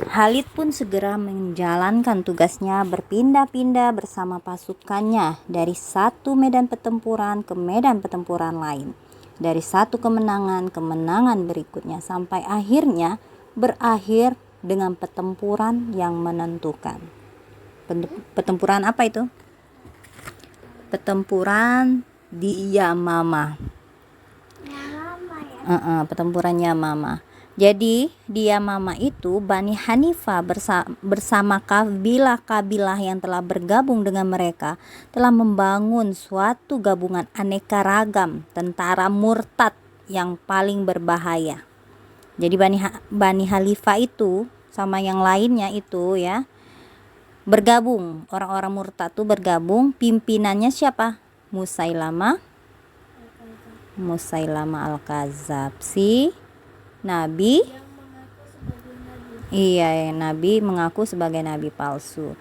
Khalid pun segera menjalankan tugasnya berpindah-pindah bersama pasukannya dari satu medan pertempuran ke medan pertempuran lain. Dari satu kemenangan ke kemenangan berikutnya sampai akhirnya berakhir dengan pertempuran yang menentukan. Pertempuran apa itu? Pertempuran di Yamama. Pertempuran Yamama. Jadi di Yamama itu Bani Hanifah bersama kabilah-kabilah yang telah bergabung dengan mereka telah membangun suatu gabungan aneka ragam tentara murtad yang paling berbahaya. Jadi Bani Hanifah itu sama yang lainnya itu ya bergabung, orang-orang murtad itu bergabung. Pimpinannya siapa? Musailamah Al-Kadzab, si Nabi. Iya, Nabi mengaku sebagai nabi palsu.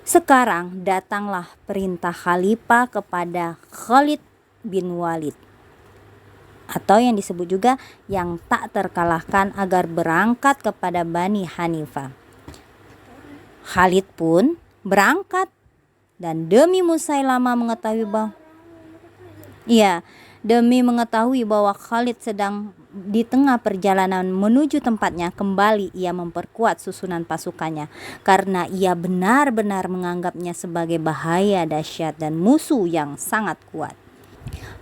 Sekarang datanglah perintah khalifah kepada Khalid bin Walid, atau yang disebut juga yang tak terkalahkan, agar berangkat kepada Bani Hanifah. Khalid pun berangkat, dan demi mengetahui bahwa Khalid sedang di tengah perjalanan menuju tempatnya, kembali ia memperkuat susunan pasukannya karena ia benar-benar menganggapnya sebagai bahaya dahsyat dan musuh yang sangat kuat.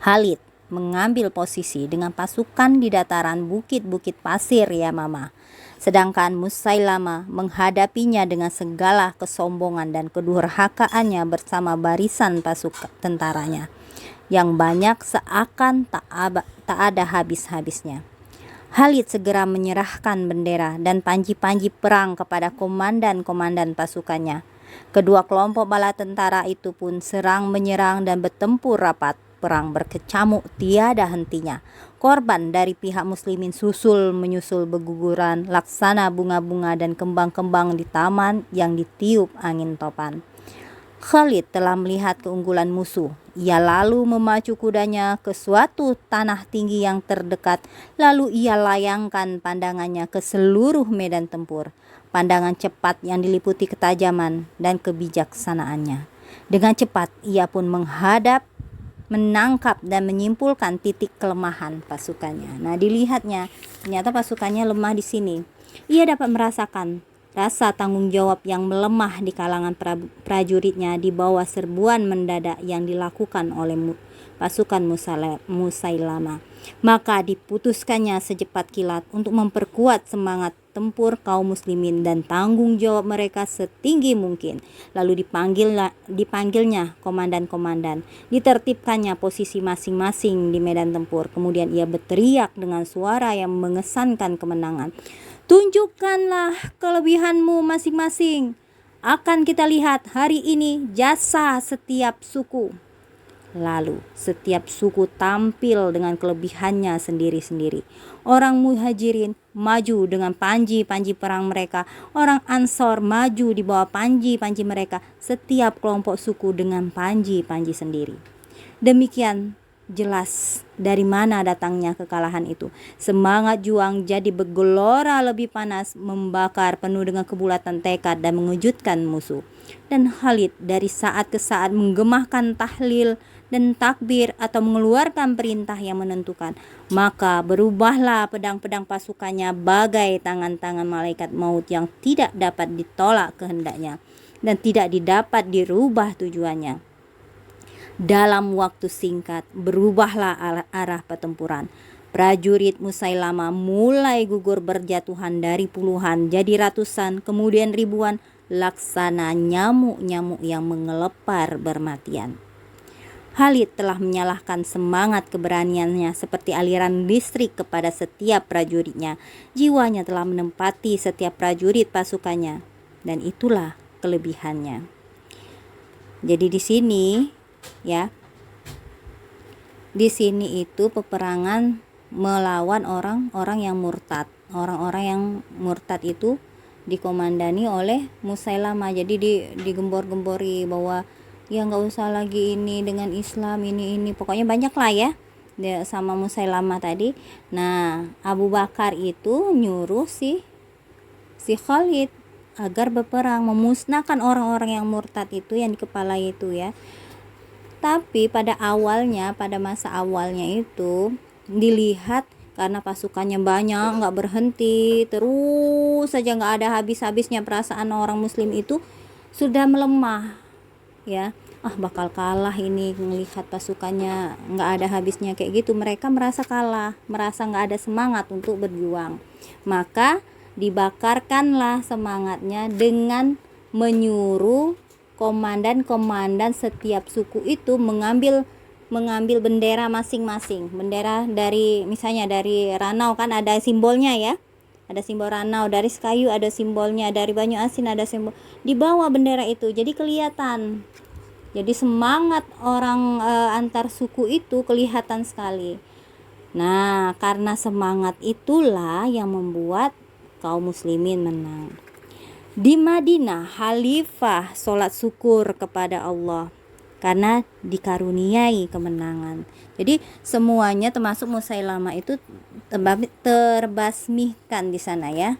Khalid mengambil posisi dengan pasukan di dataran bukit-bukit pasir Yamama, sedangkan Musailamah menghadapinya dengan segala kesombongan dan kedurhakaannya bersama barisan pasukan tentaranya yang banyak seakan tak ada habis-habisnya. Khalid segera menyerahkan bendera dan panji-panji perang kepada komandan-komandan pasukannya. Kedua kelompok bala tentara itu pun serang menyerang dan bertempur rapat. Perang berkecamuk tiada hentinya. Korban dari pihak muslimin menyusul berguguran laksana bunga-bunga dan kembang-kembang di taman yang ditiup angin topan. Khalid telah melihat keunggulan musuh. Ia lalu memacu kudanya ke suatu tanah tinggi yang terdekat. Lalu ia layangkan pandangannya ke seluruh medan tempur. Pandangan cepat yang diliputi ketajaman dan kebijaksanaannya. Dengan cepat ia pun menangkap dan menyimpulkan titik kelemahan pasukannya. Nah, dilihatnya ternyata pasukannya lemah di sini. Ia dapat merasakan rasa tanggung jawab yang melemah di kalangan prajuritnya di bawah serbuan mendadak yang dilakukan oleh pasukan Musailamah. Maka diputuskannya secepat kilat untuk memperkuat semangat tempur kaum muslimin dan tanggung jawab mereka setinggi mungkin. Lalu dipanggilnya komandan-komandan, ditertibkannya posisi masing-masing di medan tempur. Kemudian ia berteriak dengan suara yang mengesankan kemenangan, "Tunjukkanlah kelebihanmu masing-masing. Akan kita lihat hari ini jasa setiap suku." Lalu setiap suku tampil dengan kelebihannya sendiri-sendiri. Orang Muhajirin maju dengan panji-panji perang mereka. Orang Ansor maju di bawah panji-panji mereka. Setiap kelompok suku dengan panji-panji sendiri. Demikian jelas dari mana datangnya kekalahan itu. Semangat juang jadi bergelora lebih panas, membakar penuh dengan kebulatan tekad dan mengejutkan musuh. Dan Khalid dari saat ke saat menggemahkan tahlil dan takbir atau mengeluarkan perintah yang menentukan. Maka berubahlah pedang-pedang pasukannya bagai tangan-tangan malaikat maut yang tidak dapat ditolak kehendaknya dan tidak didapat dirubah tujuannya. Dalam waktu singkat berubahlah arah pertempuran. Prajurit Musailamah mulai gugur berjatuhan dari puluhan jadi ratusan, kemudian ribuan, laksana nyamuk-nyamuk yang mengelepar bermatian. Khalid telah menyalahkan semangat keberaniannya seperti aliran listrik kepada setiap prajuritnya. Jiwanya telah menempati setiap prajurit pasukannya, dan itulah kelebihannya. Jadi di sini ya, di sini itu peperangan melawan orang-orang yang murtad. Orang-orang yang murtad itu dikomandani oleh Musailamah. Jadi digembor-gembori bahwa ya nggak usah lagi ini dengan Islam, ini pokoknya banyak lah ya sama Musailamah tadi. Nah, Abu Bakar itu nyuruh si si Khalid agar berperang memusnahkan orang-orang yang murtad itu yang dikepalai itu ya. Tapi pada masa awalnya itu dilihat karena pasukannya banyak, nggak berhenti, terus saja nggak ada habis-habisnya, perasaan orang muslim itu sudah melemah ya. Bakal kalah ini, melihat pasukannya nggak ada habisnya kayak gitu, mereka merasa kalah, merasa nggak ada semangat untuk berjuang. Maka dibakarkanlah semangatnya dengan menyuruh komandan-komandan setiap suku itu mengambil bendera masing-masing. Bendera dari, misalnya dari Ranau kan ada simbolnya ya, ada simbol Ranau, dari Sekayu ada simbolnya, dari Banyu Asin ada simbol, dibawa bendera itu, jadi kelihatan, jadi semangat orang antar suku itu kelihatan sekali. Nah, karena semangat itulah yang membuat kaum muslimin menang. Di Madinah, khalifah sholat syukur kepada Allah karena dikaruniai kemenangan. Jadi semuanya termasuk Musailamah itu terbasmihkan di sana ya.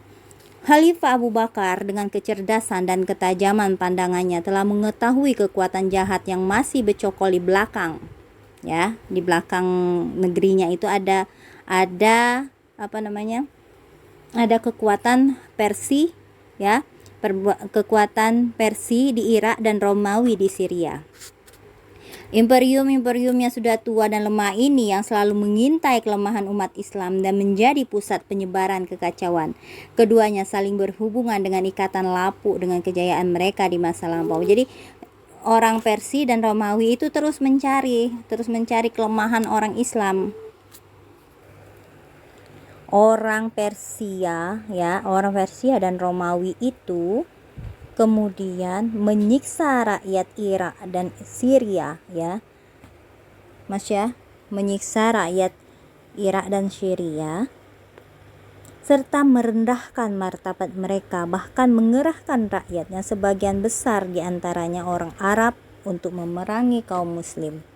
Khalifah Abu Bakar dengan kecerdasan dan ketajaman pandangannya telah mengetahui kekuatan jahat yang masih bercokol di belakang. Ya, di belakang negerinya itu ada ada kekuatan Persia ya. Kekuatan Persia di Irak dan Romawi di Syria. Imperium-imperium yang sudah tua dan lemah ini yang selalu mengintai kelemahan umat Islam dan menjadi pusat penyebaran kekacauan. Keduanya saling berhubungan dengan ikatan lapuk dengan kejayaan mereka di masa lampau. Jadi orang Persia dan Romawi itu terus mencari kelemahan orang Islam. Orang Persia dan Romawi itu kemudian menyiksa rakyat Irak dan Syria ya. Mas ya, menyiksa rakyat Irak dan Syria serta merendahkan martabat mereka, bahkan mengerahkan rakyatnya sebagian besar diantaranya orang Arab untuk memerangi kaum muslim.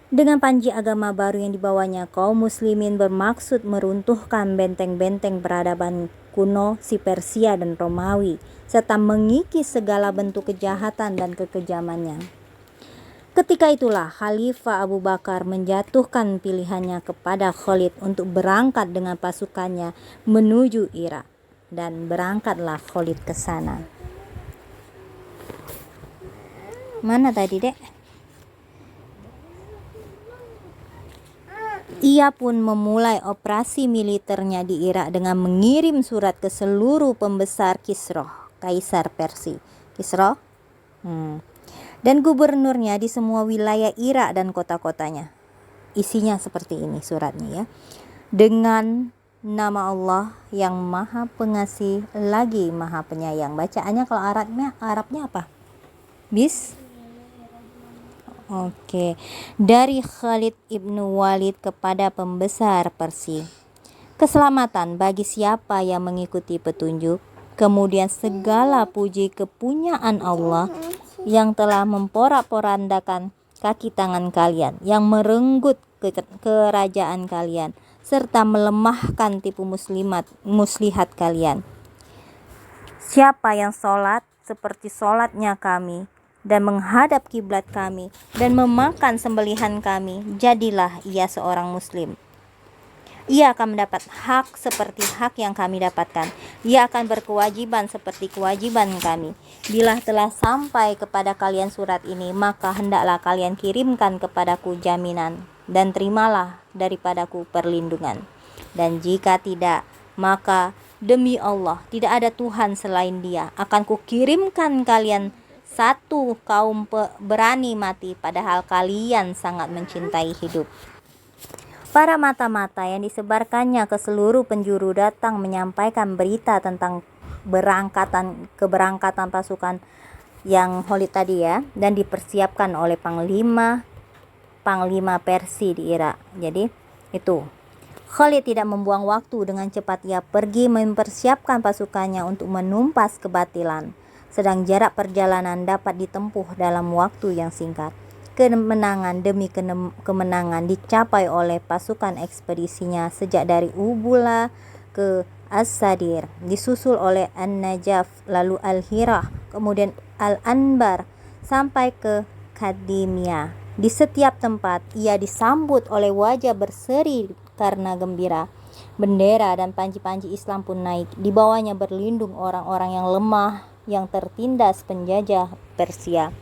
Dengan panji agama baru yang dibawanya, kaum muslimin bermaksud meruntuhkan benteng-benteng peradaban kuno si Persia dan Romawi, serta mengikis segala bentuk kejahatan dan kekejamannya. Ketika itulah Khalifah Abu Bakar menjatuhkan pilihannya kepada Khalid untuk berangkat dengan pasukannya menuju Irak, dan berangkatlah Khalid ke sana. Mana tadi, Dek? Ia pun memulai operasi militernya di Irak dengan mengirim surat ke seluruh pembesar Kisra, Kaisar Persia, dan gubernurnya di semua wilayah Irak dan kota-kotanya. Isinya seperti ini suratnya ya. Dengan nama Allah yang Maha Pengasih lagi Maha Penyayang. Bacaannya kalau Arabnya apa? Oke. Dari Khalid ibnu Walid kepada pembesar Persia. Keselamatan bagi siapa yang mengikuti petunjuk. Kemudian segala puji kepunyaan Allah yang telah memporak-porandakan kaki tangan kalian, yang merenggut kerajaan kalian, serta melemahkan tipu muslihat kalian. Siapa yang sholat seperti sholatnya kami, dan menghadap kiblat kami, dan memakan sembelihan kami, jadilah ia seorang muslim. Ia akan mendapat hak seperti hak yang kami dapatkan. Ia akan berkewajiban seperti kewajiban kami. Bila telah sampai kepada kalian surat ini, maka hendaklah kalian kirimkan kepadaku jaminan, dan terimalah daripadaku perlindungan. Dan jika tidak, maka demi Allah, tidak ada Tuhan selain Dia. Akan kukirimkan kalian satu kaum berani mati, padahal kalian sangat mencintai hidup. Para mata-mata yang disebarkannya ke seluruh penjuru datang menyampaikan berita tentang keberangkatan pasukan yang Khalid tadi ya, dan dipersiapkan oleh panglima Persia di Irak. Jadi itu Khalid tidak membuang waktu, dengan cepat ia pergi mempersiapkan pasukannya untuk menumpas kebatilan. Sedang jarak perjalanan dapat ditempuh dalam waktu yang singkat. Kemenangan demi kemenangan dicapai oleh pasukan ekspedisinya sejak dari Ubula ke As-Sadir, disusul oleh An-Najaf, lalu Al-Hirah, kemudian Al-Anbar, sampai ke Kadimia. Di setiap tempat ia disambut oleh wajah berseri karena gembira. Bendera dan panji-panji Islam pun naik. Di bawahnya berlindung orang-orang yang lemah, yang tertindas penjajah Persia.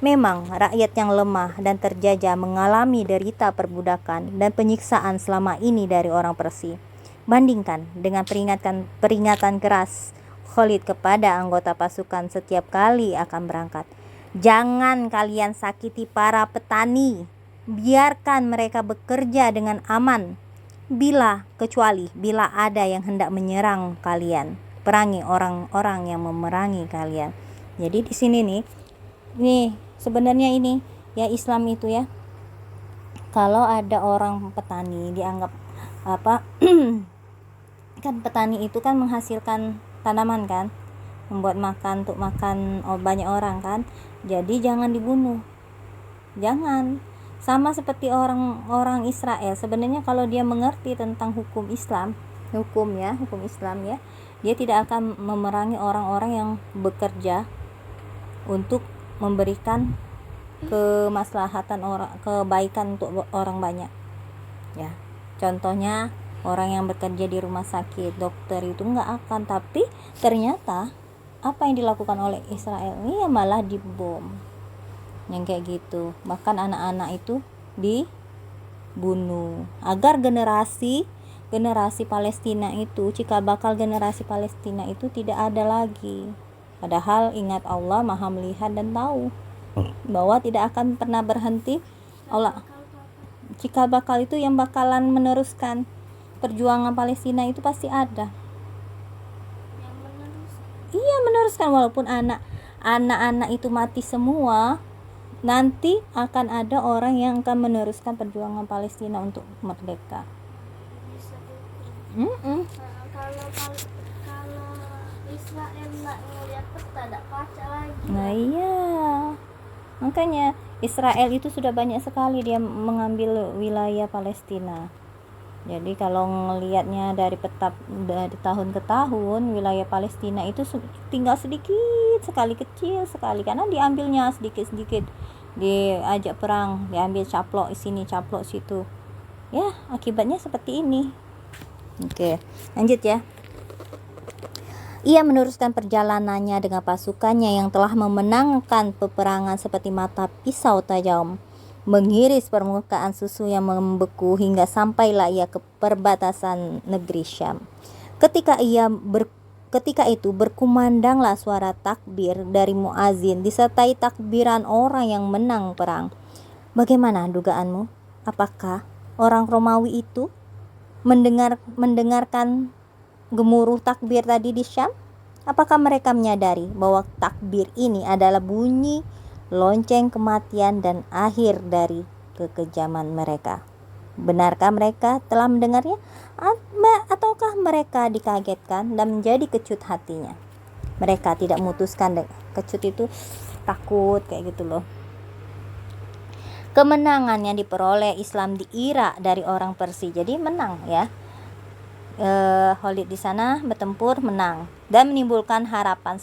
Memang rakyat yang lemah dan terjajah mengalami derita perbudakan dan penyiksaan selama ini dari orang Persia. Bandingkan dengan peringatan keras Khalid kepada anggota pasukan setiap kali akan berangkat. Jangan kalian sakiti para petani. Biarkan mereka bekerja dengan aman. Kecuali bila ada yang hendak menyerang kalian. Perangi orang-orang yang memerangi kalian. Jadi di sini nih sebenarnya ini ya, Islam itu ya, kalau ada orang petani dianggap apa kan petani itu kan menghasilkan tanaman kan, membuat makan untuk makan banyak orang kan, jadi jangan dibunuh, jangan. Sama seperti orang Israel, sebenarnya kalau dia mengerti tentang hukum Islam ya, dia tidak akan memerangi orang-orang yang bekerja untuk memberikan kemaslahatan kebaikan untuk orang banyak ya. Contohnya orang yang bekerja di rumah sakit, dokter itu nggak akan, tapi ternyata apa yang dilakukan oleh Israel ini ya malah dibom yang kayak gitu, bahkan anak-anak itu dibunuh agar generasi Palestina itu, cikal bakal generasi Palestina itu tidak ada lagi. Padahal ingat, Allah Maha melihat dan tahu bahwa tidak akan pernah berhenti. Allah cikal bakal itu yang bakalan meneruskan perjuangan Palestina itu pasti ada. Iya, meneruskan walaupun anak-anak itu mati semua, nanti akan ada orang yang akan meneruskan perjuangan Palestina untuk merdeka. Kalau Israel nggak ngeliat peta, nggak baca lagi. Nah iya, makanya Israel itu sudah banyak sekali dia mengambil wilayah Palestina. Jadi kalau ngelihatnya dari peta dari tahun ke tahun, wilayah Palestina itu tinggal sedikit sekali, kecil sekali, karena diambilnya sedikit-sedikit, diajak perang, diambil caplok sini caplok situ ya, akibatnya seperti ini. Oke, lanjut ya. Ia meneruskan perjalanannya dengan pasukannya yang telah memenangkan peperangan seperti mata pisau tajam, mengiris permukaan susu yang membeku hingga sampailah ia ke perbatasan negeri Syam. Ketika itu berkumandanglah suara takbir dari muazin disertai takbiran orang yang menang perang. Bagaimana dugaanmu? Apakah orang Romawi itu mendengarkan gemuruh takbir tadi di Syam? Apakah mereka menyadari bahwa takbir ini adalah bunyi lonceng kematian dan akhir dari kekejaman mereka? Benarkah mereka telah mendengarnya? Ataukah mereka dikagetkan dan menjadi kecut hatinya? Mereka tidak memutuskan. Kecut itu takut kayak gitu loh. Kemenangan yang diperoleh Islam di Irak dari orang Persia, jadi menang ya. Khalid di sana bertempur menang dan menimbulkan harapan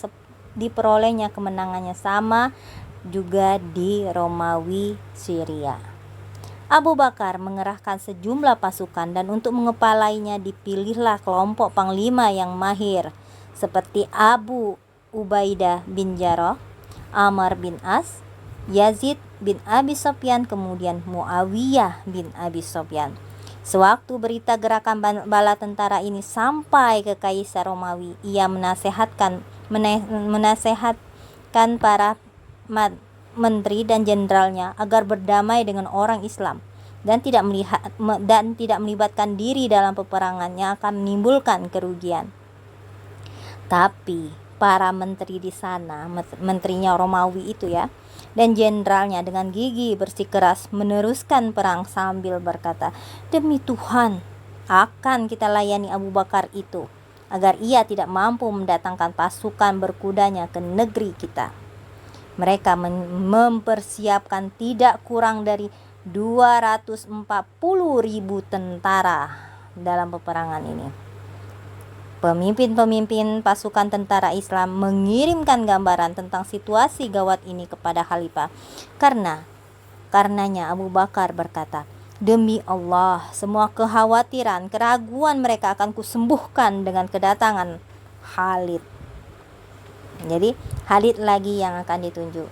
diperolehnya kemenangannya sama juga di Romawi Syria. Abu Bakar mengerahkan sejumlah pasukan dan untuk mengepalainya dipilihlah kelompok panglima yang mahir seperti Abu Ubaidah bin Jarrah, Amr bin As, Yazid bin Abi Sufyan, kemudian Muawiyah bin Abi Sufyan. Sewaktu berita gerakan bala tentara ini sampai ke Kaisar Romawi, ia menasehatkan para menteri dan jenderalnya agar berdamai dengan orang Islam dan tidak melibatkan diri dalam peperangan yang akan menimbulkan kerugian. Tapi para menteri di sana, menterinya Romawi itu ya, dan jenderalnya dengan gigih bersikeras meneruskan perang sambil berkata, demi Tuhan akan kita layani Abu Bakar itu agar ia tidak mampu mendatangkan pasukan berkudanya ke negeri kita. Mereka mempersiapkan tidak kurang dari 240.000 tentara dalam peperangan ini. Pemimpin-pemimpin pasukan tentara Islam mengirimkan gambaran tentang situasi gawat ini kepada Khalifah. Karenanya Abu Bakar berkata, "Demi Allah, semua kekhawatiran, keraguan mereka akan kusembuhkan dengan kedatangan Khalid." Jadi Khalid lagi yang akan ditunjuk,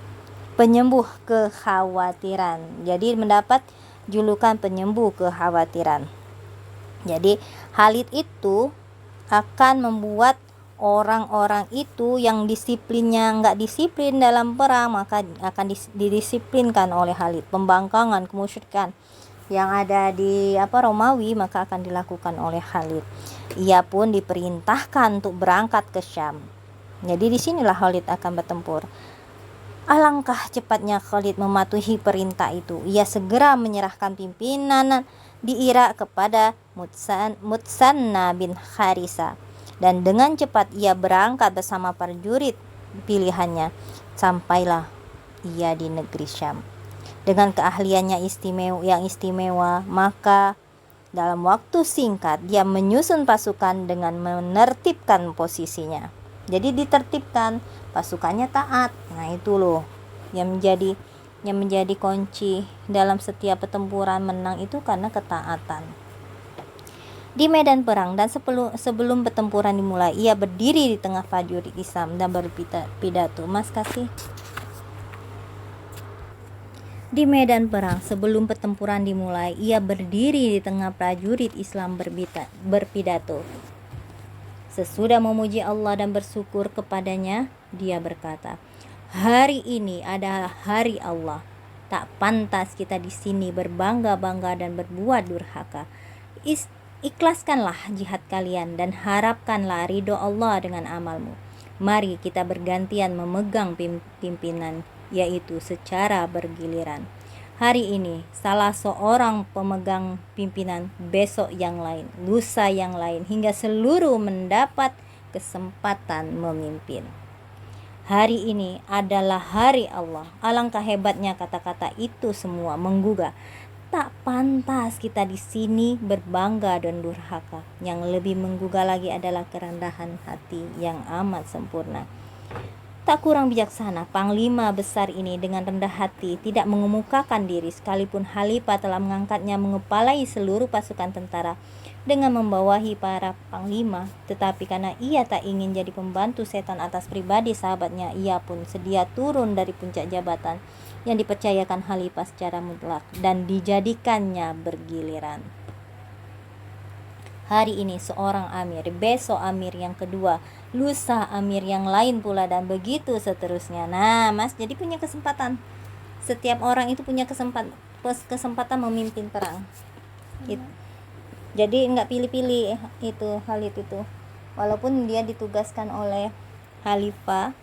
penyembuh kekhawatiran. Jadi mendapat julukan penyembuh kekhawatiran. Jadi Khalid itu akan membuat orang-orang itu yang disiplinnya nggak disiplin dalam perang, maka akan didisiplinkan oleh Khalid. Pembangkangan, kemusyrikan yang ada di Romawi maka akan dilakukan oleh Khalid. Ia pun diperintahkan untuk berangkat ke Syam. Jadi disinilah Khalid akan bertempur. Alangkah cepatnya Khalid mematuhi perintah itu. Ia segera menyerahkan pimpinan di Irak kepada Mutsanna bin Harisa, dan dengan cepat ia berangkat bersama prajurit pilihannya. Sampailah ia di negeri Syam. Dengan keahliannya yang istimewa, maka dalam waktu singkat dia menyusun pasukan dengan menertibkan posisinya. Jadi ditertibkan, pasukannya taat. Nah itu loh yang menjadi kunci dalam setiap pertempuran menang itu karena ketaatan. Di medan perang dan sebelum pertempuran dimulai, ia berdiri di tengah prajurit Islam dan berpidato. Mas kasih. Di medan perang sebelum pertempuran dimulai, ia berdiri di tengah prajurit Islam berpidato. Sesudah memuji Allah dan bersyukur kepadanya, dia berkata, "Hari ini adalah hari Allah. Tak pantas kita di sini berbangga-bangga dan berbuat durhaka. Ikhlaskanlah jihad kalian dan harapkanlah ridho Allah dengan amalmu. Mari kita bergantian memegang pimpinan, yaitu secara bergiliran. Hari ini salah seorang pemegang pimpinan, besok yang lain, lusa yang lain, hingga seluruh mendapat kesempatan memimpin. Hari ini adalah hari Allah." Alangkah hebatnya kata-kata itu semua menggugah. Tak pantas kita di sini berbangga dan durhaka. Yang lebih menggugah lagi adalah kerendahan hati yang amat sempurna. Tak kurang bijaksana panglima besar ini dengan rendah hati tidak mengemukakan diri sekalipun Khalifah telah mengangkatnya mengepalai seluruh pasukan tentara dengan membawahi para panglima. Tetapi karena ia tak ingin jadi pembantu setan atas pribadi sahabatnya, ia pun sedia turun dari puncak jabatan yang dipercayakan Khalifah secara mutlak dan dijadikannya bergiliran. Hari ini seorang amir, besok amir yang kedua, lusa amir yang lain pula, dan begitu seterusnya. Nah mas, jadi punya kesempatan. Setiap orang itu punya kesempatan memimpin perang. Jadi nggak pilih-pilih itu Khalid itu. Walaupun dia ditugaskan oleh Khalifah,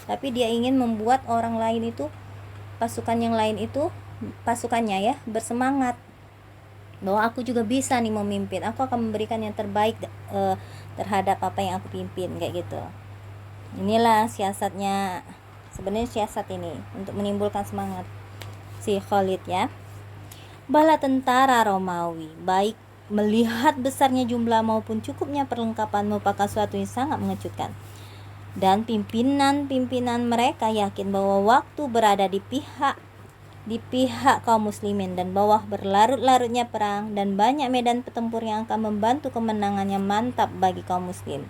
tapi dia ingin membuat orang lain itu, pasukan yang lain itu, pasukannya ya, bersemangat bahwa aku juga bisa nih memimpin, aku akan memberikan yang terbaik terhadap apa yang aku pimpin, kayak gitu. Inilah siasatnya, sebenarnya siasat ini untuk menimbulkan semangat si Khalid ya. Bala tentara Romawi, baik melihat besarnya jumlah maupun cukupnya perlengkapan, merupakan suatu yang sangat mengejutkan. Dan pimpinan mereka yakin bahwa waktu berada di pihak kaum muslimin dan bahwa berlarut-larutnya perang dan banyak medan pertempur yang akan membantu kemenangannya mantap bagi kaum muslim.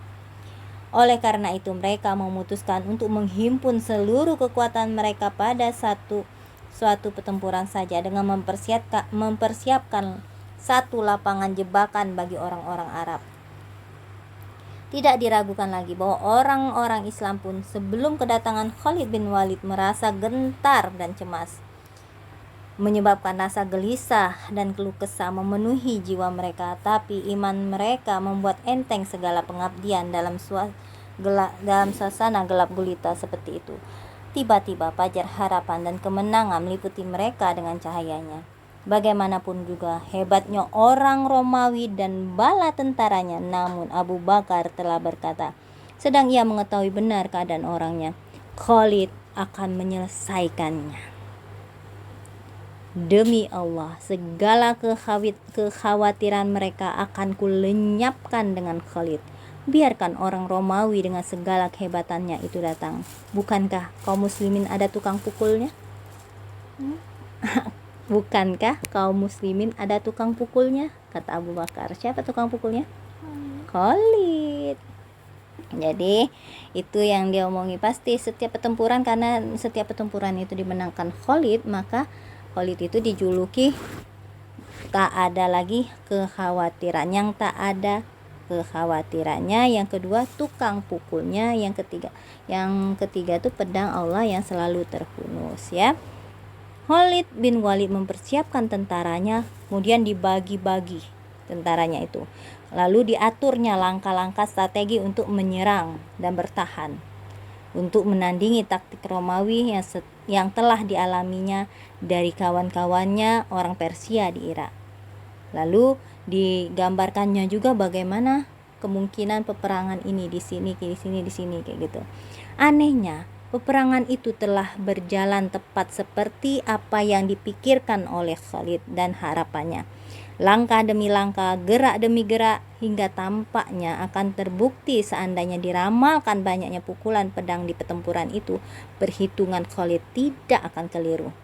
Oleh karena itu mereka memutuskan untuk menghimpun seluruh kekuatan mereka pada suatu pertempuran saja dengan mempersiapkan satu lapangan jebakan bagi orang-orang Arab. Tidak diragukan lagi bahwa orang-orang Islam pun sebelum kedatangan Khalid bin Walid merasa gentar dan cemas, menyebabkan rasa gelisah dan keluh kesah memenuhi jiwa mereka. Tapi iman mereka membuat enteng segala pengabdian dalam suasana gelap gulita seperti itu. Tiba-tiba fajar harapan dan kemenangan meliputi mereka dengan cahayanya. Bagaimanapun juga hebatnya orang Romawi dan bala tentaranya, namun Abu Bakar telah berkata, sedang ia mengetahui benar keadaan orangnya, Khalid akan menyelesaikannya. Demi Allah, segala kekhawatiran mereka akan kulenyapkan dengan Khalid. Biarkan orang Romawi dengan segala kehebatannya itu datang. Bukankah kaum muslimin ada tukang pukulnya? Bukankah kaum muslimin ada tukang pukulnya? Kata Abu Bakar. Siapa tukang pukulnya? Khalid. Jadi itu yang dia omongi, pasti setiap pertempuran, karena setiap pertempuran itu dimenangkan Khalid, maka Khalid itu dijuluki tak ada lagi kekhawatiran. Yang tak ada kekhawatirannya, yang kedua tukang pukulnya, yang ketiga itu pedang Allah yang selalu terhunus, ya. Khalid bin Walid mempersiapkan tentaranya, kemudian dibagi-bagi tentaranya itu. Lalu diaturnya langkah-langkah strategi untuk menyerang dan bertahan, untuk menandingi taktik Romawi yang telah dialaminya dari kawan-kawannya orang Persia di Irak. Lalu digambarkannya juga bagaimana kemungkinan peperangan ini di sini kayak gitu. Anehnya, peperangan itu telah berjalan tepat seperti apa yang dipikirkan oleh Khalid dan harapannya. Langkah demi langkah, gerak demi gerak, hingga tampaknya akan terbukti seandainya diramalkan banyaknya pukulan pedang di pertempuran itu, perhitungan Khalid tidak akan keliru.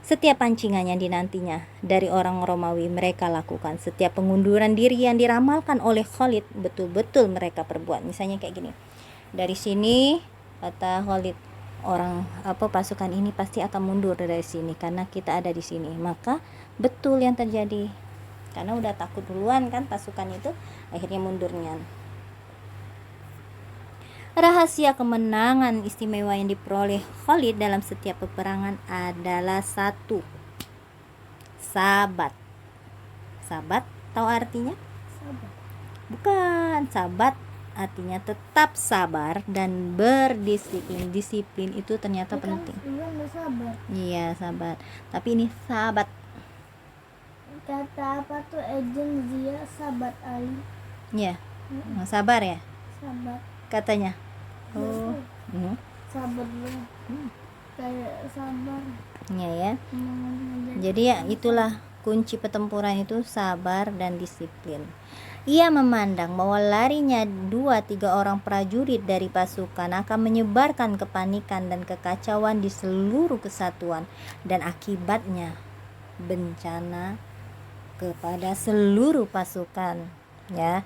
Setiap pancingannya dinantinya dari orang Romawi mereka lakukan. Setiap pengunduran diri yang diramalkan oleh Khalid betul-betul mereka perbuat. Misalnya kayak gini. Dari sini kata Khalid, pasukan ini pasti akan mundur dari sini karena kita ada di sini. Maka betul yang terjadi. Karena udah takut duluan kan pasukan itu, akhirnya mundurnya. Rahasia kemenangan istimewa yang diperoleh Khalid dalam setiap peperangan adalah satu, sabat. Sabat tahu artinya? Sabar. Bukan, sabat artinya tetap sabar dan berdisiplin. Disiplin itu ternyata penting. Sabar. Iya, sabar. Tapi ini sabat. Kata apa tuh Ejen Zia Sabat Ali? Iya. Sabar ya Sabar. katanya. Oh. Sabar dulu. Kayak sabar. Iya ya. Jadi ya itulah kunci pertempuran itu, sabar dan disiplin. Ia memandang bahwa larinya 2-3 orang prajurit dari pasukan akan menyebarkan kepanikan dan kekacauan di seluruh kesatuan, dan akibatnya bencana kepada seluruh pasukan, ya.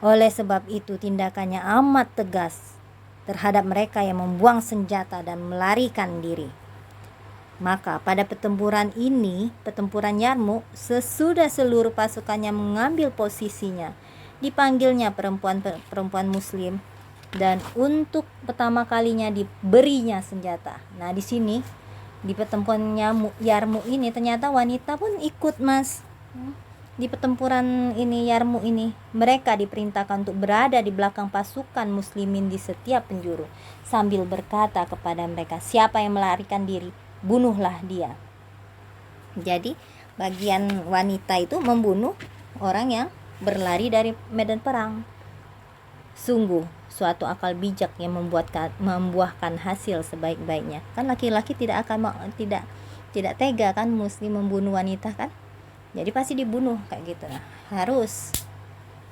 Oleh sebab itu tindakannya amat tegas terhadap mereka yang membuang senjata dan melarikan diri. Maka pada pertempuran ini, pertempuran Yarmuk, sesudah seluruh pasukannya mengambil posisinya, dipanggilnya perempuan muslim dan untuk pertama kalinya diberinya senjata. Nah, di sini di pertempuran Yarmuk ini ternyata wanita pun ikut, Mas. Di pertempuran ini Yarmuk ini, mereka diperintahkan untuk berada di belakang pasukan muslimin di setiap penjuru sambil berkata kepada mereka, siapa yang melarikan diri, bunuhlah dia. Jadi bagian wanita itu membunuh orang yang berlari dari medan perang. Sungguh suatu akal bijak yang membuahkan hasil sebaik-baiknya. Kan laki-laki tidak tega kan muslim membunuh wanita kan? Jadi pasti dibunuh kayak gitu. Nah, harus.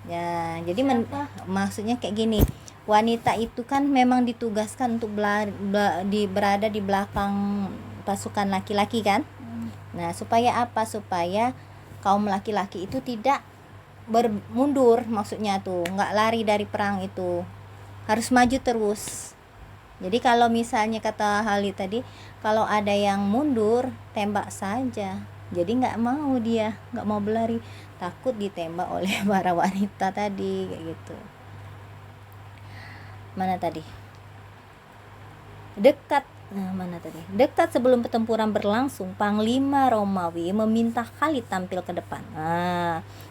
Ya, jadi maksudnya kayak gini. Wanita itu kan memang ditugaskan untuk berada di belakang pasukan laki-laki kan? Nah, supaya apa? Supaya kaum laki-laki itu tidak bermundur, maksudnya tuh, nggak lari dari perang itu. Harus maju terus. Jadi kalau misalnya kata Khalid tadi, kalau ada yang mundur, tembak saja. Jadi nggak mau berlari, takut ditembak oleh para wanita tadi kayak gitu. Dekat sebelum pertempuran berlangsung, Panglima Romawi meminta Khalid tampil ke depan.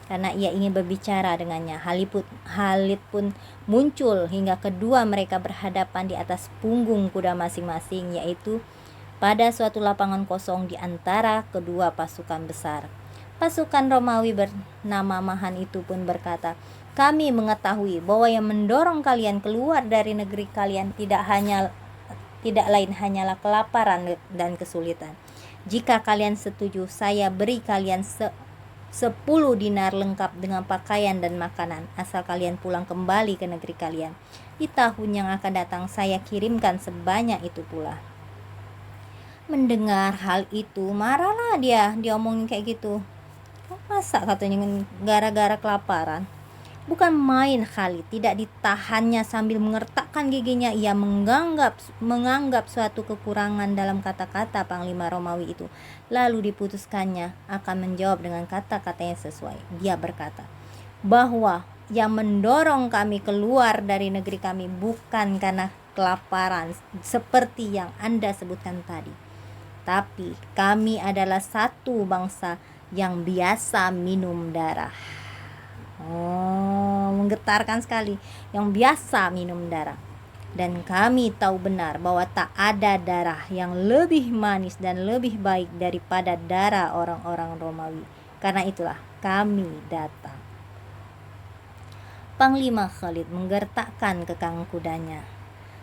Karena ia ingin berbicara dengannya. Khalid pun muncul hingga kedua mereka berhadapan di atas punggung kuda masing-masing, yaitu pada suatu lapangan kosong di antara kedua pasukan besar. Pasukan Romawi bernama Mahan itu pun berkata, kami mengetahui bahwa yang mendorong kalian keluar dari negeri kalian tidak lain hanyalah kelaparan dan kesulitan. Jika kalian setuju, saya beri kalian 10 dinar lengkap dengan pakaian dan makanan, asal kalian pulang kembali ke negeri kalian. Di tahun yang akan datang saya kirimkan sebanyak itu pula. Mendengar hal itu, marahlah dia omongin kayak gitu. Masa katanya gara-gara kelaparan? Bukan main Khalid, tidak ditahannya sambil mengertakkan giginya. Ia menganggap suatu kekurangan dalam kata-kata Panglima Romawi itu. Lalu diputuskannya akan menjawab dengan kata-kata yang sesuai. Dia berkata bahwa yang mendorong kami keluar dari negeri kami bukan karena kelaparan seperti yang Anda sebutkan tadi, tapi kami adalah satu bangsa yang biasa minum darah. Menggetarkan sekali. Yang biasa minum darah. Dan kami tahu benar bahwa tak ada darah yang lebih manis dan lebih baik daripada darah orang-orang Romawi. Karena itulah kami datang. Panglima Khalid menggertakkan kekang kudanya.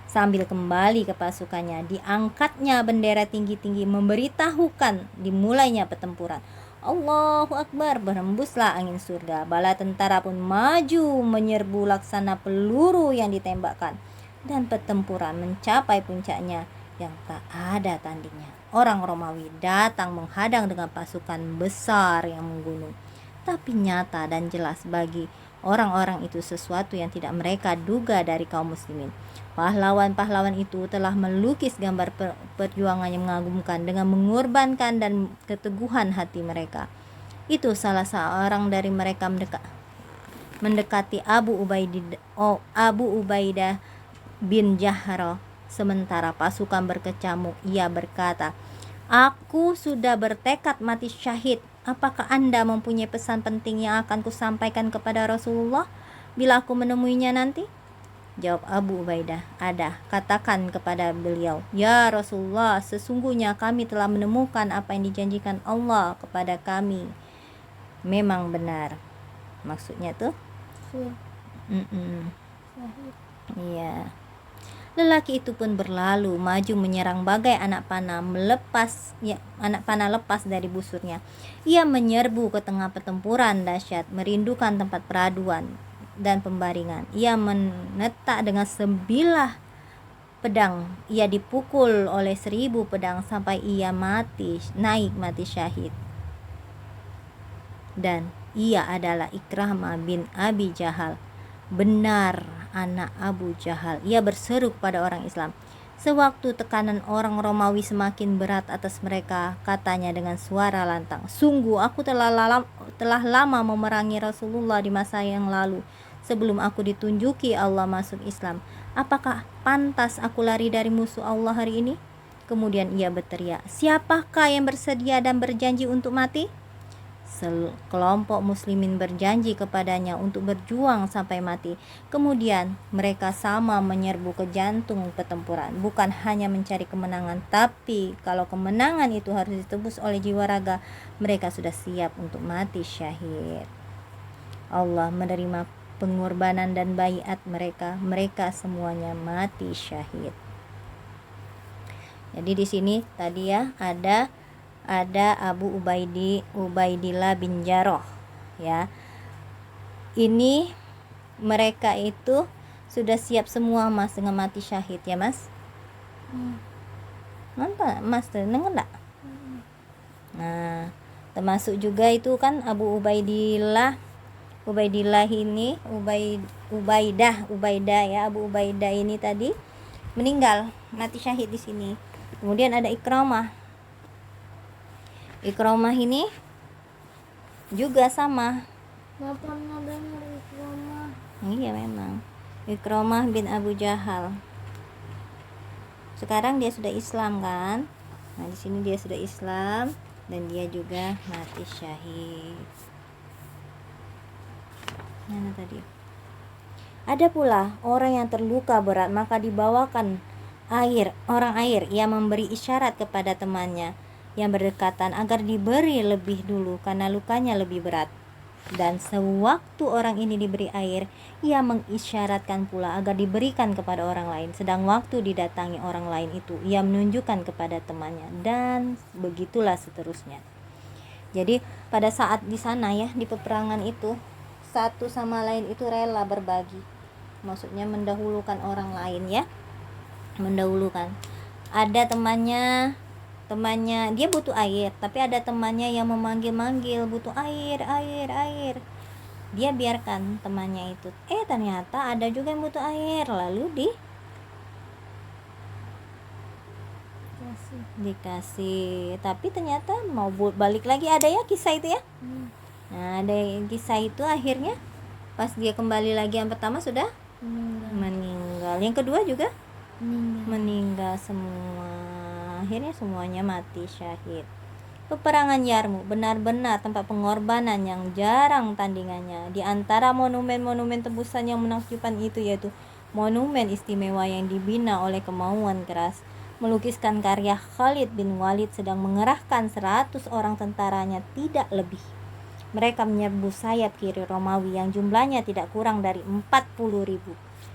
Sambil kembali ke pasukannya, diangkatnya bendera tinggi-tinggi memberitahukan dimulainya pertempuran. Allahu Akbar, berhembuslah angin surga. Bala tentara pun maju menyerbu laksana peluru yang ditembakkan. Dan pertempuran mencapai puncaknya yang tak ada tandingnya. Orang Romawi datang menghadang dengan pasukan besar yang menggunung. Tapi nyata dan jelas bagi orang-orang itu sesuatu yang tidak mereka duga dari kaum muslimin. Pahlawan-pahlawan itu telah melukis gambar perjuangan yang mengagumkan dengan mengorbankan dan keteguhan hati mereka. Itu salah seorang dari mereka mendekati Abu Ubaidah bin Jarrah. Sementara pasukan berkecamuk, ia berkata, "Aku sudah bertekad mati syahid. Apakah Anda mempunyai pesan penting yang akan kusampaikan kepada Rasulullah bila aku menemuinya nanti?" Jawab Abu Ubaidah, "Ada, katakan kepada beliau, ya Rasulullah, sesungguhnya kami telah menemukan apa yang dijanjikan Allah kepada kami. Memang benar." Maksudnya tuh? Iya. Lelaki itu pun berlalu maju menyerang bagai anak panah lepas dari busurnya. Ia menyerbu ke tengah pertempuran dahsyat, merindukan tempat peraduan dan pembaringan. Ia menetak dengan sebilah pedang. Ia dipukul oleh 1000 pedang sampai ia mati syahid. Dan ia adalah Ikramah bin Abi Jahal, benar anak Abu Jahal. Ia berseru kepada orang Islam. Sewaktu tekanan orang Romawi semakin berat atas mereka, katanya dengan suara lantang, "Sungguh aku telah lama memerangi Rasulullah di masa yang lalu, sebelum aku ditunjuki Allah masuk Islam. Apakah pantas aku lari dari musuh Allah hari ini?" Kemudian ia berteriak, "Siapakah yang bersedia dan berjanji untuk mati?" Sekelompok muslimin berjanji kepadanya untuk berjuang sampai mati. Kemudian mereka sama menyerbu ke jantung pertempuran, bukan hanya mencari kemenangan, tapi kalau kemenangan itu harus ditebus oleh jiwa raga, mereka sudah siap untuk mati syahid. Allah menerima pengorbanan dan baiat mereka semuanya mati syahid. Jadi di sini tadi ya ada Abu Ubaidillah bin Jarrah ya. Ini mereka itu sudah siap semua Mas dengan mati syahid ya Mas. Mantap Mas, dengar enggak? Nah, termasuk juga itu kan Abu Ubaidah ini Ubaidah ya, Abu Ubaidah ini tadi meninggal mati syahid di sini. Kemudian ada Ikramah ini juga sama. Nggak pernah dengar Ikramah. Iya memang. Ikramah bin Abu Jahal. Sekarang dia sudah Islam kan? Nah, di sini dia sudah Islam dan dia juga mati syahid. Mana tadi? Ada pula orang yang terluka berat, maka dibawakan orang air. Ia memberi isyarat kepada temannya yang berdekatan agar diberi lebih dulu karena lukanya lebih berat. Dan sewaktu orang ini diberi air, ia mengisyaratkan pula agar diberikan kepada orang lain. Sedang waktu didatangi orang lain itu, ia menunjukkan kepada temannya, dan begitulah seterusnya. Jadi pada saat di sana ya, di peperangan itu, satu sama lain itu rela berbagi. Maksudnya mendahulukan orang lain ya. Mendahulukan. Ada temannya dia butuh air, tapi ada temannya yang memanggil-manggil butuh air. Dia biarkan temannya itu. Ternyata ada juga yang butuh air, lalu dikasih. Tapi ternyata mau balik lagi, ada ya kisah itu ya. Nah, ada kisah itu akhirnya pas dia kembali lagi yang pertama sudah meninggal. Yang kedua juga meninggal semua. Akhirnya semuanya mati syahid. Peperangan Yarmuk benar-benar tempat pengorbanan yang jarang tandingannya. Di antara monumen-monumen tebusan yang menakjubkan itu yaitu monumen istimewa yang dibina oleh kemauan keras, melukiskan karya Khalid bin Walid sedang mengerahkan 100 orang tentaranya tidak lebih. Mereka menyerbu sayap kiri Romawi yang jumlahnya tidak kurang dari 40.000.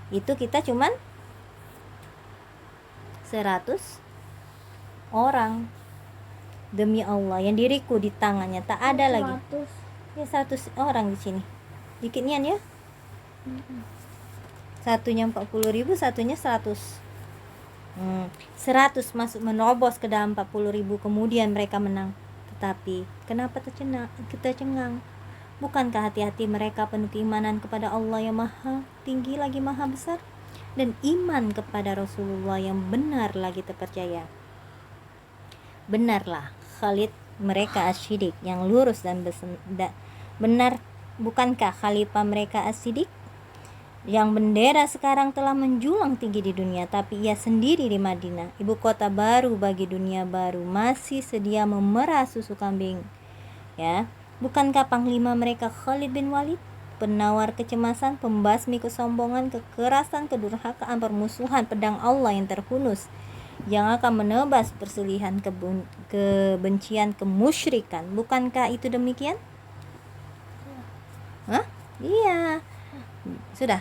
Itu kita cuman 100 orang. Demi Allah, yang diriku di tangannya tak ada lagi. 100. Ya 100 orang di sini. Dikit nian ya. Satunya 40.000, satunya 100. 100 masuk menerobos ke dalam 40.000, kemudian mereka menang. Tetapi kenapa kita cengang? Bukankah hati-hati mereka penuh keimanan kepada Allah yang maha tinggi lagi maha besar, dan iman kepada Rasulullah yang benar lagi terpercaya? Benarlah Khalid mereka asyidik yang lurus dan benar. Bukankah khalifah mereka asyidik yang bendera sekarang telah menjulang tinggi di dunia, tapi ia sendiri di Madinah, ibu kota baru bagi dunia baru, masih sedia memerah susu kambing ya. Bukankah panglima mereka Khalid bin Walid, penawar kecemasan, pembasmi kesombongan, kekerasan, kedurhakaan, permusuhan, pedang Allah yang terhunus yang akan menebas perselisihan, kebencian, kemusyrikan? Bukankah itu demikian? Iya. Sudah.